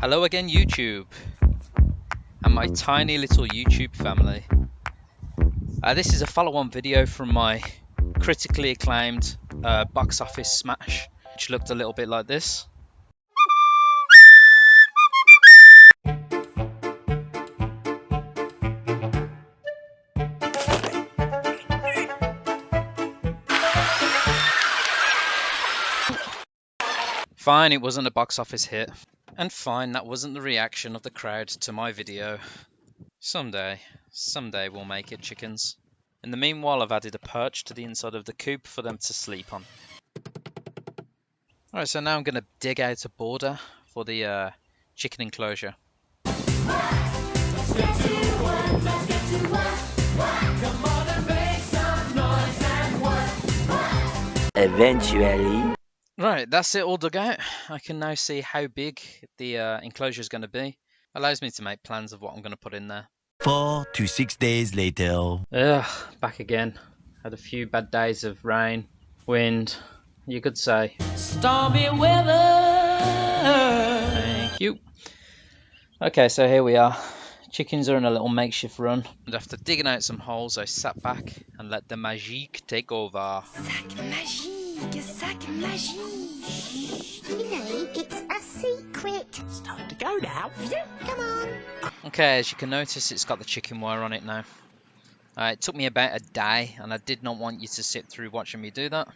Hello again, YouTube, and my tiny little YouTube family. This is a follow-on video from my critically acclaimed box office smash, which looked a little bit like this. Fine, it wasn't a box office hit. And fine, that wasn't the reaction of the crowd to my video. Someday we'll make it, chickens. In the meanwhile, I've added a perch to the inside of the coop for them to sleep on. Alright, so now I'm going to dig out a border for the chicken enclosure. Eventually. Right, that's it all dug out. I can now see how big the enclosure is going to be. Allows me to make plans of what I'm going to put in there. 4 to 6 days later. Ugh, back again. Had a few bad days of rain, wind, you could say. Stormy weather. Thank you. Okay, so here we are. Chickens are in a little makeshift run. And after digging out some holes, I sat back and let the magique take over. Sac magique. You know, it's a secret. It's time to go now. Come on. Okay, as you can notice, it's got the chicken wire on it now. It took me about a day, and I did not want you to sit through watching me do that.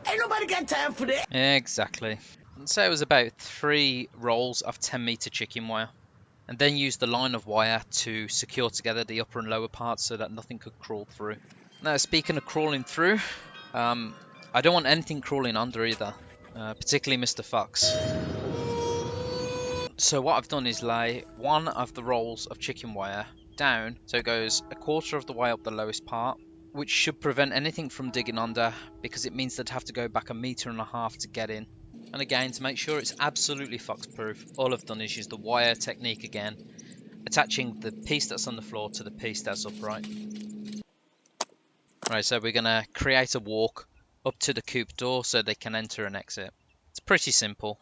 Ain't nobody got time for that. Exactly. So it was about 3 rolls of 10-meter chicken wire. And then used the line of wire to secure together the upper and lower parts so that nothing could crawl through. Now, speaking of crawling through, I don't want anything crawling under either, particularly Mr. Fox. So what I've done is lay one of the rolls of chicken wire down, so it goes a quarter of the way up the lowest part, which should prevent anything from digging under, because it means they'd have to go back 1.5 meters to get in. And again, to make sure it's absolutely fox-proof, all I've done is use the wire technique again, attaching the piece that's on the floor to the piece that's upright. Right, so we're going to create a walk up to the coop door so they can enter and exit. It's pretty simple,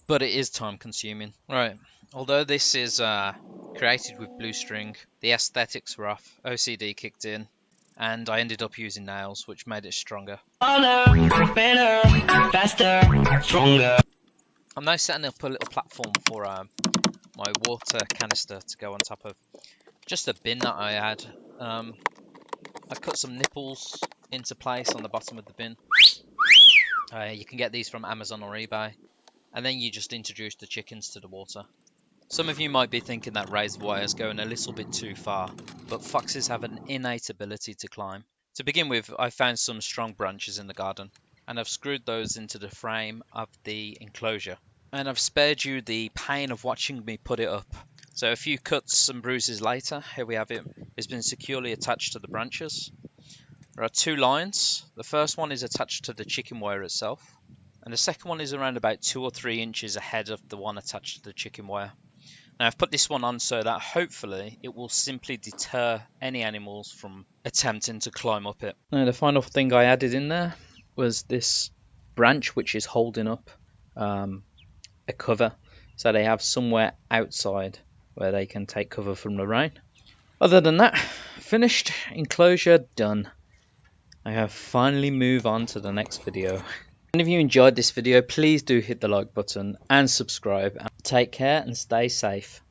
but it is time consuming. Right, although this is created with blue string, the aesthetics were off, OCD kicked in, and I ended up using nails, which made it stronger. Harder, better, faster, stronger. I'm now setting up a little platform for my water canister to go on top of. Just a bin that I had. I've cut some nipples into place on the bottom of the bin. You can get these from Amazon or eBay. And then you just introduce the chickens to the water. Some of you might be thinking that raised wire is going a little bit too far, but foxes have an innate ability to climb. To begin with, I found some strong branches in the garden, and I've screwed those into the frame of the enclosure. And I've spared you the pain of watching me put it up. So a few cuts and bruises later, here we have it. It's been securely attached to the branches. There are 2 lines. The first one is attached to the chicken wire itself, and the second one is around about 2 or 3 inches ahead of the one attached to the chicken wire. Now I've put this one on so that hopefully it will simply deter any animals from attempting to climb up it. Now the final thing I added in there was this branch which is holding up a cover, so they have somewhere outside where they can take cover from the rain. Other than that, finished, enclosure done. I have finally moved on to the next video. And if you enjoyed this video, please do hit the like button and subscribe. Take care and stay safe.